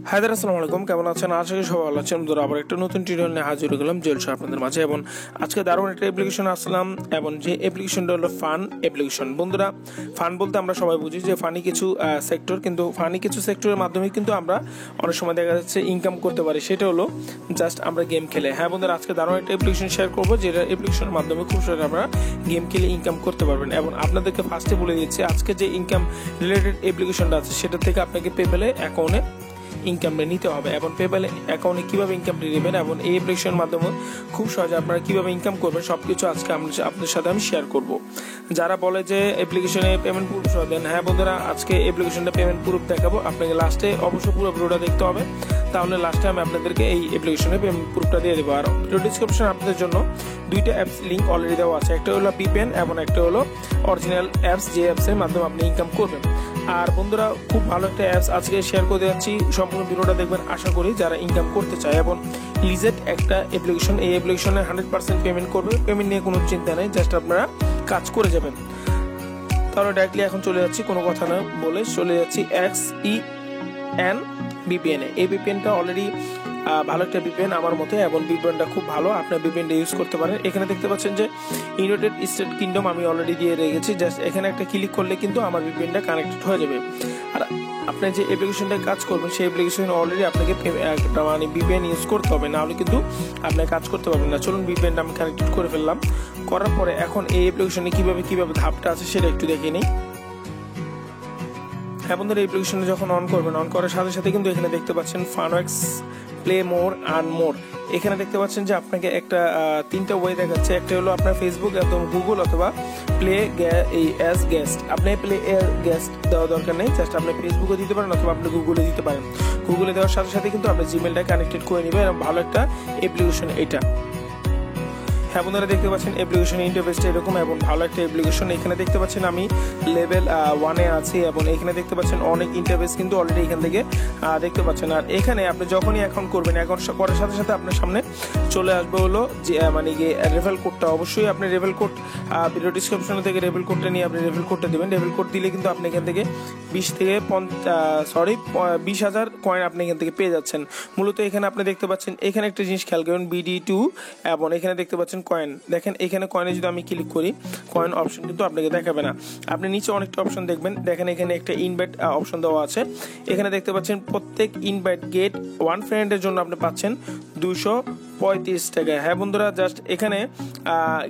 High দার, আসসালামু আলাইকুম। কেমন আছেন? আশা করি সবাই ভালো আছেন। বন্ধুরা, আবার একটা নতুন টিউটোরিয়াল নিয়ে হাজির হয়ে গেলাম জেলসহ আপনাদের মাঝে। এবং আজকে দারুণ একটা অ্যাপ্লিকেশন আসলাম, এবং যে অ্যাপ্লিকেশনটা হলো ফান অ্যাপ্লিকেশন। বন্ধুরা, ফান বলতে আমরা সবাই বুঝি যে ফানি কিছু সেক্টর, কিন্তু ফানি কিছু সেক্টরের মাধ্যমে কিন্তু আমরা অনেক সময় দেখা যাচ্ছে ইনকাম করতে পারি। সেটা হলো জাস্ট আমরা গেম খেলে। হ্যাঁ বন্ধুরা, আজকে দারুণ একটা অ্যাপ্লিকেশন শেয়ার করবো, যেটা অ্যাপ্লিকেশনের মাধ্যমে খুব সহজে আপনারা গেম খেলে ইনকাম করতে পারবেন। এবং আপনাদেরকে ফার্স্টে বলে দিচ্ছি, আজকে যে ইনকাম রিলেটেড অ্যাপ্লিকেশনটা আছে সেটা থেকে আপনাকে পেপ্যালে অ্যাকাউন্টে ইনকামটা নিতে হবে, এবং পেপ্যাল অ্যাকাউন্টে কীভাবে ইনকামটা নেবেন এবং এই অ্যাপ্লিকেশনের মাধ্যমে খুব সহজে আপনারা কীভাবে ইনকাম করবেন সবকিছু আজকে আপনাদের সাথে আমি শেয়ার করব। যারা বলে যে অ্যাপ্লিকেশনে পেমেন্ট প্রুফ সহ দেন, হ্যাঁ বন্ধুরা, আজকে অ্যাপ্লিকেশনটা পেমেন্ট প্রুফ দেখাবো। আপনাকে লাস্টে অবশ্যই পুরো ভিডিওটা দেখতে হবে, তাহলে লাস্টে আমি আপনাদেরকে এই অ্যাপ্লিকেশনে পেমেন্ট প্রুফটা দিয়ে দেবো। আর ভিডিও ডিসক্রিপশনে আপনাদের জন্য দুইটা অ্যাপস লিঙ্ক অলরেডি দেওয়া আছে, একটা হলো VPN এবং একটা হলো অরিজিনাল অ্যাপস, যে অ্যাপসের মাধ্যমে আপনি ইনকাম করবেন। আর বন্ধুরা, খুব ভালো একটা অ্যাপস আজকে শেয়ার করে যাচ্ছি, সম্পূর্ণ ভিডিওটা দেখবেন আশা করি, যারা ইনকাম করতে চায়। এবং লিজেট একটা অ্যাপ্লিকেশন, এই অ্যাপ্লিকেশনে 100% পেমেন্ট করবে, পেমেন্ট নিয়ে কোনো চিন্তা নেই, জাস্ট আপনারা কাজ করে যাবেন। তাহলে ডাইরেক্টলি এখন চলে যাচ্ছি, কোনো কথা না বলে চলে যাচ্ছি XEN VPN এ। এই VPNটা অলরেডি ভালো একটা VPN আমার মতে, এবং VPNটা খুব ভালো, আপনার VPNটা ইউজ করতে পারেন। এখানে দেখতে পাচ্ছেন যে ইউনাইটেড স্টেট কিংডম আমি অলরেডি দিয়ে রেখেছি, জাস্ট এখানে একটা ক্লিক করলে কিন্তু আমার VPNটা কানেক্টেড হয়ে যাবে। আর আপনি যে অ্যাপ্লিকেশনটা কাজ করবেন সেই অ্যাপ্লিকেশন অলরেডি আপনাকে একটা মানে VPN ইউজ করতে হবে, না হলে কিন্তু আপনি কাজ করতে পারবেন না। চলুন, VPNটা আমি কানেক্টেড করে ফেললাম। করার পরে এখন এই অ্যাপ্লিকেশনে কিভাবে ধাপটা আছে সেটা একটু দেখে নিই। হ্যাঁ বন্ধুরা, এই অ্যাপ্লিকেশনটা যখন অন করবেন, অন করার সাথে সাথে কিন্তু এখানে দেখতে পাচ্ছেন FunX প্লে মোর আর্ন মোর। এখানে দেখতে পাচ্ছেন যে আপনাকে একটা তিনটা ওয়ে দেখাচ্ছে। একটা হলো আপনার ফেসবুক এবং গুগল অথবা প্লে অ্যাজ গেস্ট। আপনি প্লে গেস্ট দেওয়া দরকার নেই, জাস্ট আপনি ফেসবুকে দিতে পারেন অথবা আপনি গুগলে দিতে পারেন। গুগলে দেওয়ার সাথে সাথে কিন্তু আপনি জিমেলটা কানেক্টেড করে নেবেন, এবং ভালো একটা অ্যাপ্লিকেশন এটা। হ্যাঁ বন্ধুরা, দেখতে পাচ্ছেন অ্যাপ্লিকেশন ইন্টারফেসটা এরকম, এবং ভালো একটা অ্যাপ্লিকেশন। এখানে দেখতে পাচ্ছেন আমি লেভেল 1-এ আছি, এবং এখানে দেখতে পাচ্ছেন অনেক ইন্টারফেস কিন্তু অলরেডি এখান থেকে দেখতে পাচ্ছেন। আর এখানে আপনি যখনই অ্যাকাউন্ট করবেন, অ্যাকাউন্ট করার সাথে সাথে আপনার সামনে চলে আসবে হলো যে মানে রেফারেল কোডটা। অবশ্যই আপনি রেফারেল কোড ভিডিও ডিসক্রিপশন থেকে রেফারেল কোডটা নিয়ে আপনি রেফারেল কোডটা দেবেন। রেফারেল কোড দিলে কিন্তু আপনি এখান থেকে 20,000 কয়েন আপনি এখান থেকে পেয়ে যাচ্ছেন। মূলত এখানে আপনি দেখতে পাচ্ছেন, এখানে একটা জিনিস খেয়াল করবেন, BD2, এবং এখানে দেখতে পাচ্ছেন কয়েন। দেখেন এখানে কয়েনে যদি আমি ক্লিক করি, কয়েন অপশন কিন্তু আপনাকে দেখাবে না। আপনি নিচে অনেকটা অপশন দেখবেন, দেখেন এখানে একটা ইনভাইট অপশন দেওয়া আছে। এখানে দেখতে পাচ্ছেন প্রত্যেক ইনভাইট গেট 1 ফ্রেন্ডের জন্য আপনি পাচ্ছেন 235 টাকা। হ্যাঁ বন্ধুরা, জাস্ট এখানে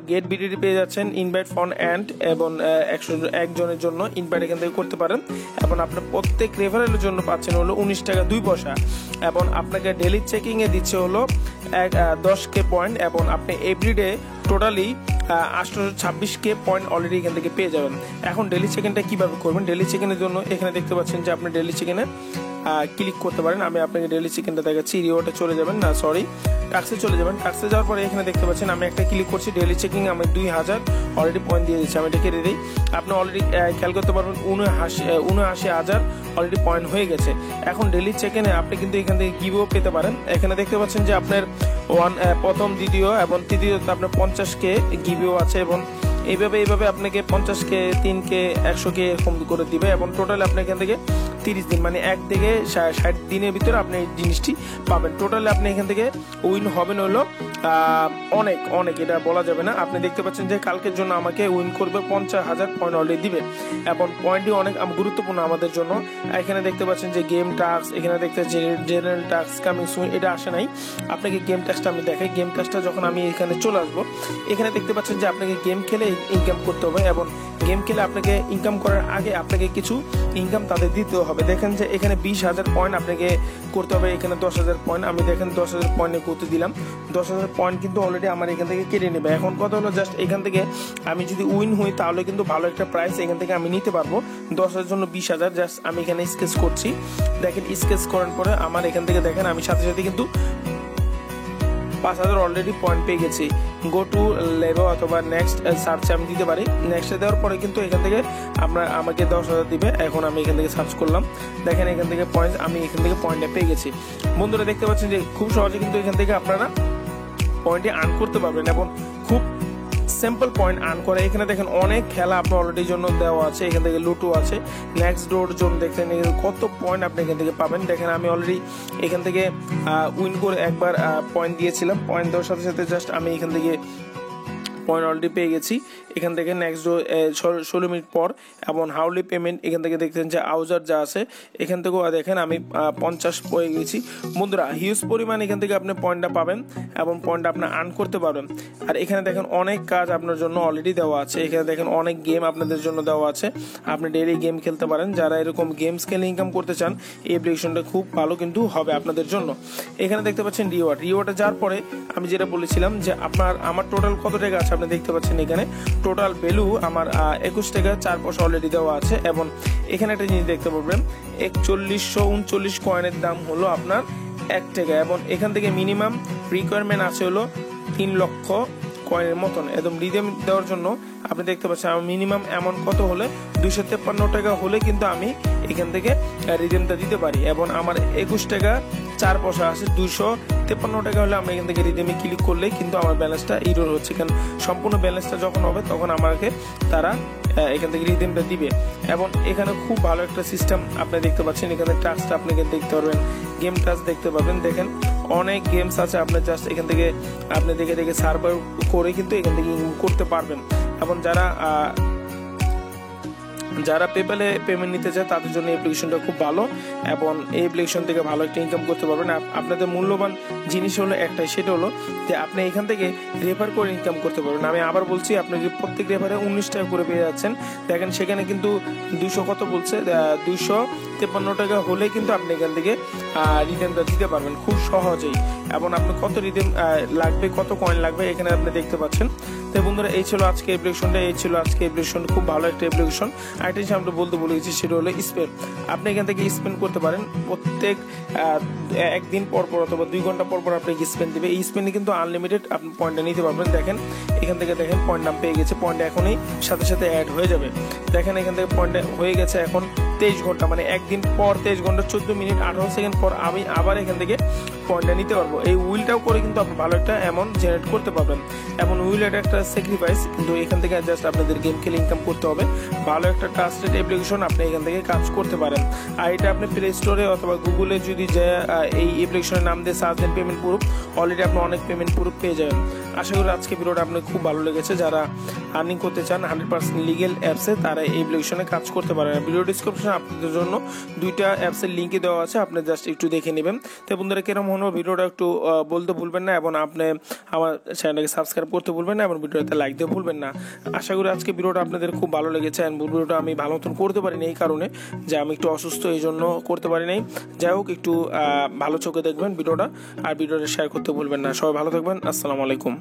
গেট BDD পেয়ে যাচ্ছেন, ইনভাইট ফন অ্যান্ড, এবং 101 জনের জন্য ইনভাইট এখান থেকে করতে পারেন। এবং আপনার প্রত্যেক রেফারেলের জন্য পাচ্ছেন হলো 19 টাকা 2 পয়সা, এবং আপনাকে ডেলি চেকিং এ দিচ্ছে হলো 10K পয়েন্ট, এবং আপনি everyday totally 826K point already এখান থেকে পেয়ে যাবেন। এখন ডেলি চেকিংটা কিভাবে করবেন? ডেলি চেকিংয়ের জন্য এখানে দেখতে পাচ্ছেন যে আপনি ডেলি চেকিংয়ে ক্লিক করতে পারেন। আমি আপনাকে ডেলি চেকিংটা দেখাচ্ছি। রিওয়ার্ডে চলে যাবেন, না সরি টাক্সে চলে যাবেন। টাক্সে যাওয়ার পরে এখানে দেখতে পাচ্ছেন আমি একটা ক্লিক করছি, ডেলি চেকিং আমি 2000 অলরেডি পয়েন্ট দিয়ে দিচ্ছি। আমি এটা কেটে দিই। আপনি অলরেডি খেয়াল করতে পারবেন 79,000 অলরেডি পয়েন্ট হয়ে গেছে। এখন ডেলি চেকিংয়ে আপনি কিন্তু এখান থেকে গিভও পেতে পারেন। এখানে দেখতে পাচ্ছেন যে আপনার প্রথম, দ্বিতীয় এবং তৃতীয়তে আপনার 50K গিভও আছে, এবং এইভাবে আপনাকে 50K, 3K, 100K এরকম করে দিবে, এবং টোটাল আপনি এখান থেকে 30 দিন মানে 1 থেকে 60 দিনের ভিতরে আপনি এই জিনিসটি পাবেন। টোটালি আপনি এখান থেকে উইন হবেন হলো অনেক, এটা বলা যাবে না। আপনি দেখতে পাচ্ছেন যে কালকের জন্য আমাকে উইন করবে 50,000 পয়েন্ট অলরেডি দিবে, এবং পয়েন্টটি অনেক গুরুত্বপূর্ণ আমাদের জন্য। এখানে দেখতে পাচ্ছেন যে গেম টাস্ক, এখানে দেখতে জেনারেল টাস্ক কামিং সুন, এটা আসে নাই। আপনাকে গেম টাস্কটা আমি দেখাই। গেম টাস্কটা যখন আমি এখানে চলে আসবো, এখানে দেখতে পাচ্ছেন যে আপনাকে গেম খেলে ইনকাম করতে হবে, এবং গেম খেলে আপনাকে ইনকাম করার আগে আপনাকে কিছু ইনকাম তাদের দিতে হবে। দেখেন যে এখানে 20,000 পয়েন্ট আপনাকে করতে হবে, এখানে 10,000 পয়েন্ট। আমি দেখেন 10,000 পয়েন্টে করতে দিলাম। 10,000 পয়েন্ট কিন্তু অলরেডি আমার এখান থেকে কেটে নেবে। এখন কথা হলো জাস্ট এখান থেকে আমি যদি উইন হই তাহলে কিন্তু ভালো একটা প্রাইস এখান থেকে আমি নিতে পারবো। 10,000 জন্য 20,000, জাস্ট আমি এখানে স্কেচ করছি। দেখেন স্কেচ করার পরে আমার এখান থেকে দেখেন আমি সাথে সাথে কিন্তু 5,000 অলরেডি পয়েন্ট পেয়ে গেছি। গো টু লেভেল অথবা নেক্সট সার্চে আমি দিতে পারি। নেক্সটে দেওয়ার পরে কিন্তু এখান থেকে আমাকে 10,000 দিবে। এখন আমি এখান থেকে সার্চ করলাম, দেখেন এখান থেকে পয়েন্ট, আমি এখান থেকে পয়েন্টটা পেয়ে গেছি। বন্ধুরা দেখতে পাচ্ছেন যে খুব সহজে কিন্তু এখান থেকে আপনারা পয়েন্টে আর্ন করতে পারবেন, এবং খুব সিম্পল পয়েন্ট আর্ন করে। এখানে দেখেন অনেক খেলা আপনার অলরেডি জন্য দেওয়া আছে, এখান থেকে লুটো আছে, নেক্সট ডোর জোন দেখেন কত পয়েন্ট আপনি এখান থেকে পাবেন। দেখেন আমি অলরেডি এখান থেকে উইন করে একবার পয়েন্ট দিয়েছিলাম, পয়েন্ট দেওয়ার সাথে সাথে জাস্ট আমি এখান থেকে পয়েন্ট অলরেডি পেয়ে গেছি। এখান থেকে নেক্সট 16 মিনিট পর এবং হাউলি পেমেন্ট এখান থেকে দেখতেন যে আউজার যা আছে এখান থেকেও দেখেন আমি 50 পেয়ে গেছি। বন্ধুরা হিউজ পরিমাণ এখান থেকে আপনি পয়েন্টটা পাবেন এবং পয়েন্টটা আপনি আর্ন করতে পারবেন। আর এখানে দেখেন অনেক কাজ আপনার জন্য অলরেডি দেওয়া আছে, এখানে দেখেন অনেক গেম আপনাদের জন্য দেওয়া আছে, আপনি ডেইলি গেম খেলতে পারেন। যারা এরকম গেমস খেলে ইনকাম করতে চান এই অ্যাপ্লিকেশনটা খুব ভালো কিন্তু হবে আপনাদের জন্য। এখানে দেখতে পাচ্ছেন রিওয়ার্ডে যাওয়ার পরে আমি যেটা বলেছিলাম যে আমার টোটাল কত টাকা আছে আপনি দেখতে পাচ্ছেন এখানে টোটাল ভ্যালু আমার 21 টাকা 4 পয়সা অলরেডি দেওয়া আছে। এবং এখানে একটা জিনিস দেখতে পাবেন 4139 কয়েনের দাম হলো আপনার 1 টাকা এবং এখান থেকে মিনিমাম রিকোয়ারমেন্ট আছে হলো 3 লক্ষ কয়েনের মতন। একদম রিদেম দেওয়ার জন্য আপনি দেখতে পাচ্ছেন আমার মিনিমাম অ্যামাউন্ট কত হলে 253 টাকা হলে কিন্তু আমি এখান থেকে রিদেমটা দিতে পারি এবং আমার 21 টাকা 4 পয়সা আছে, 253 টাকা হলে আমরা এখান থেকে রিদেমে ক্লিক করলে কিন্তু আমার ব্যালেন্সটা ইরোর হচ্ছে। কারণ সম্পূর্ণ ব্যালেন্সটা যখন হবে তখন আমাকে তারা এখান থেকে রিদেমটা দিবে। এবং এখানে খুব ভালো একটা সিস্টেম আপনি দেখতে পাচ্ছেন, এখানে টাস্কটা আপনি দেখতে পারবেন, গেম টাস্ক দেখতে পাবেন। দেখেন অনেক গেমস আছে, আপনি জাস্ট এখান থেকে আপনি দেখে সার্ভার করে কিন্তু এখান থেকে করতে পারবেন। এবং যারা পেপ্যালে পেমেন্ট নিতে চায় তাদের জন্য অ্যাপ্লিকেশনটা খুব ভালো এবং এই অ্যাপ্লিকেশন থেকে ভালো একটা ইনকাম করতে পারবেন। আপনাদের মূল্যবান জিনিস হলো একটাই, সেটা হলো যে আপনি এখান থেকে রেফার করে ইনকাম করতে পারবেন। আমি আবার বলছি, আপনি যদি প্রত্যেক রেফারে 19 টাকা করে পেয়ে যাচ্ছেন, দেখেন সেখানে কিন্তু 200 কত বলছে 253 টাকা হলে কিন্তু আপনি এখান থেকে রিদেমটা দিতে পারবেন খুব সহজেই। এবং আপনি কত রিদেম লাগবে, কত কয়েন লাগবে এখানে আপনি দেখতে পাচ্ছেন। তো বন্ধুরা এই ছিল আজকে অ্যাপ্লিকেশন, খুব ভালো একটা অ্যাপ্লিকেশন। আরেকটা জিনিস আমরা বলতে ভুলে গেছি, সেটা হলো স্পেন। আপনি এখান থেকে স্পেন করতে পারেন প্রত্যেক একদিন পর অথবা 2 ঘন্টা পর আপনাকে স্পেন দিবে। এই স্পেনে কিন্তু আনলিমিটেড আপনি পয়েন্টটা নিতে পারবেন। দেখেন এখান থেকে দেখেন পয়েন্ট নাম পেয়ে গেছে, পয়েন্ট এখনই সাথে সাথে অ্যাড হয়ে যাবে। দেখেন এখান থেকে পয়েন্ট হয়ে গেছে এখন 23 ঘন্টা, মানে একদিন পর 23 ঘন্টা 14 মিনিট 18 সেকেন্ড পর আমি আবার এখান থেকে পয়েন্টটা নিতে পারবো। এই উইলটাও করে কিন্তু আপনি ভালো একটা অ্যামাউন্ট জেনারেট করতে পারবেন। এবং উইল এটা একটা স্যাক্রিফাইস, কিন্তু এখান থেকে জাস্ট আপনাদের গেম খেলে ইনকাম করতে হবে। ভালো একটা ট্রাস্টেড অ্যাপ্লিকেশন, আপনি এখান থেকে কাজ করতে পারেন। আর এটা আপনি প্লে স্টোরে অথবা গুগলে যদি যে এই অ্যাপ্লিকেশনের নাম দিয়ে সার্চ দেন পেমেন্ট প্রুফ, অলরেডি আপনি অনেক পেমেন্ট প্রুফ পেয়ে যাবেন। আশা করি আজকে ভিডিওটা আপনার খুব ভালো লেগেছে। যারা আর্নিং করতে চান 100% লিগেল অ্যাপসে, তারা এই অ্যাপ্লিকেশনে কাজ করতে পারেন। ভিডিও ডিসক্রিপশনে আপনাদের জন্য 2টা অ্যাপসের লিঙ্কে দেওয়া আছে, আপনি জাস্ট একটু দেখে নেবেন। তো বন্ধুরা কেরম হলো ভিডিওটা একটু বলতে ভুলবেন না এবং আপনি আমার চ্যানেলটাকে সাবস্ক্রাইব করতে ভুলবেন না এবং ভিডিওতে লাইক দিয়ে ভুলবেন না। আশা করি আজকে ভিডিওটা আপনাদের খুব ভালো লেগেছে। অ্যান্ড ভিডিওটা আমি ভালো মতন করতে পারিনি এই কারণে যে আমি একটু অসুস্থ, এই জন্য করতে পারি নাই। যাই হোক, একটু ভালো চোখে দেখবেন ভিডিওটা আর ভিডিওটা শেয়ার করতে ভুলবেন না। সবাই ভালো থাকবেন, আসসালামু আলাইকুম।